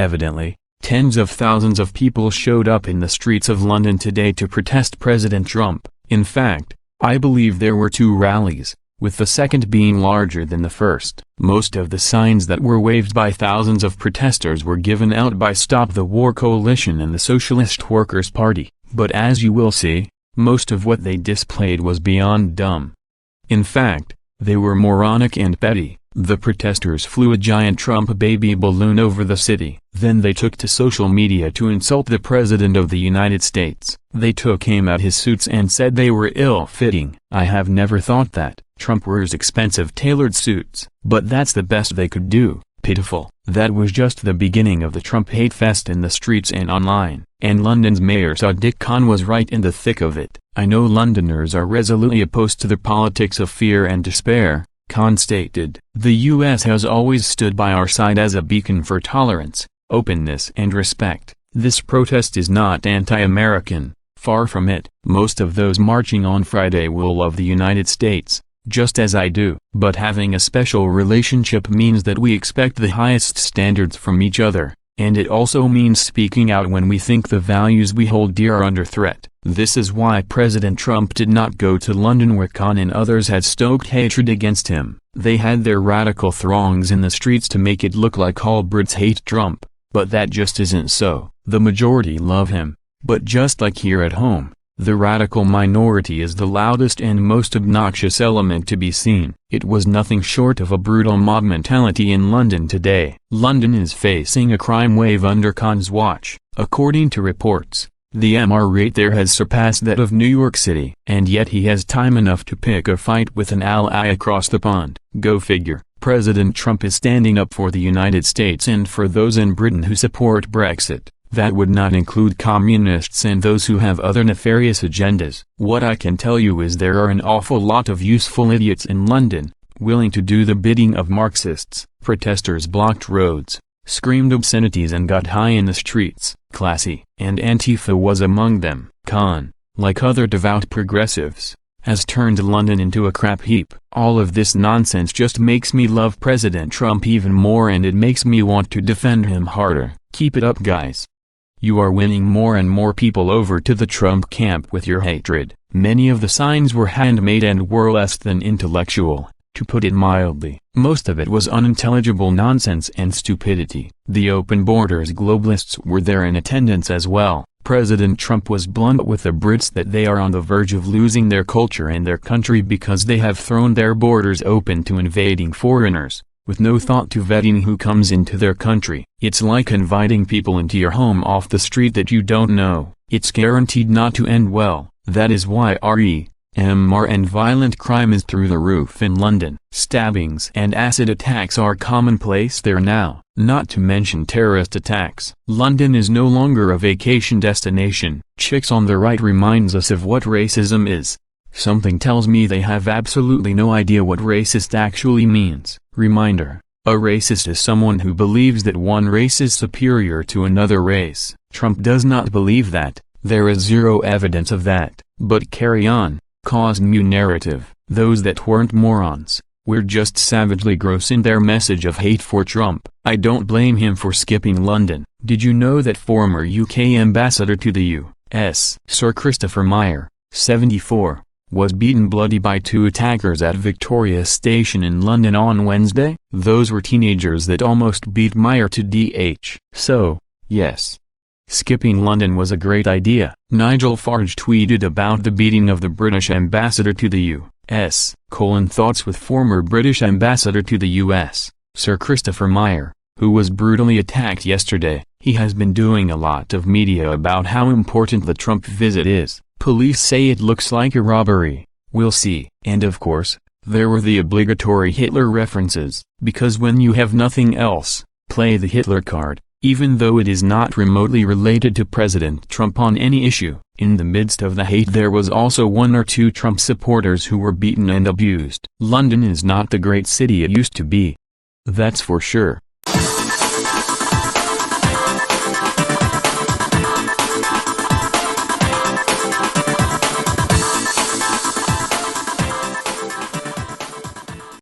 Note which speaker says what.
Speaker 1: Evidently, tens of thousands of people showed up in the streets of London today to protest President Trump. In fact, I believe there were 2 rallies, with the second being larger than the first. Most of the signs that were waved by thousands of protesters were given out by Stop the War Coalition and the Socialist Workers Party, but as you will see, most of what they displayed was beyond dumb. In fact, they were moronic and petty. The protesters flew a giant Trump baby balloon over the city. Then they took to social media to insult the President of the United States. They took aim at his suits and said they were ill-fitting. I have never thought that. Trump wears expensive tailored suits. But that's the best they could do. Pitiful. That was just the beginning of the Trump hate fest in the streets and online. And London's Mayor Sadiq Khan was right in the thick of it. I know Londoners are resolutely opposed to the politics of fear and despair, Khan stated. The U.S. has always stood by our side as a beacon for tolerance, openness and respect. This protest is not anti-American, far from it. Most of those marching on Friday will love the United States, just as I do. But having a special relationship means that we expect the highest standards from each other, and it also means speaking out when we think the values we hold dear are under threat. This is why President Trump did not go to London, where Khan and others had stoked hatred against him. They had their radical throngs in the streets to make it look like all Brits hate Trump, but that just isn't so. The majority love him, but just like here at home, the radical minority is the loudest and most obnoxious element to be seen. It was nothing short of a brutal mob mentality in London today. London is facing a crime wave under Khan's watch. According to reports, the MR rate there has surpassed that of New York City. And yet he has time enough to pick a fight with an ally across the pond. Go figure. President Trump is standing up for the United States and for those in Britain who support Brexit. That would not include communists and those who have other nefarious agendas. What I can tell you is there are an awful lot of useful idiots in London, willing to do the bidding of Marxists. Protesters blocked roads, screamed obscenities and got high in the streets. Classy. And Antifa was among them. Khan, like other devout progressives, has turned London into a crap heap. All of this nonsense just makes me love President Trump even more, and it makes me want to defend him harder. Keep it up, guys. You are winning more and more people over to the Trump camp with your hatred. Many of the signs were handmade and were less than intellectual, to put it mildly. Most of it was unintelligible nonsense and stupidity. The open borders globalists were there in attendance as well. President Trump was blunt with the Brits that they are on the verge of losing their culture and their country because they have thrown their borders open to invading foreigners, with no thought to vetting who comes into their country. It's like inviting people into your home off the street that you don't know. It's guaranteed not to end well. That is why REMR and violent crime is through the roof in London. Stabbings and acid attacks are commonplace there now, not to mention terrorist attacks. London is no longer a vacation destination. Chicks on the right reminds us of what racism is. Something tells me they have absolutely no idea what racist actually means. Reminder: a racist is someone who believes that one race is superior to another race. Trump does not believe that. There is zero evidence of that. But carry on, caused new narrative. Those that weren't morons, were just savagely gross in their message of hate for Trump. I don't blame him for skipping London. Did you know that former UK ambassador to the US, Sir Christopher Meyer, 74, was beaten bloody by 2 attackers at Victoria Station in London on Wednesday? Those were teenagers that almost beat Meyer to DH. So, yes, skipping London was a great idea. Nigel Farage tweeted about the beating of the British ambassador to the U.S. Thoughts with former British ambassador to the U.S., Sir Christopher Meyer, who was brutally attacked yesterday. He has been doing a lot of media about how important the Trump visit is. Police say it looks like a robbery. We'll see. And of course, there were the obligatory Hitler references, because when you have nothing else, play the Hitler card, even though it is not remotely related to President Trump on any issue. In the midst of the hate there was also 1 or 2 Trump supporters who were beaten and abused. London is not the great city it used to be. That's for sure.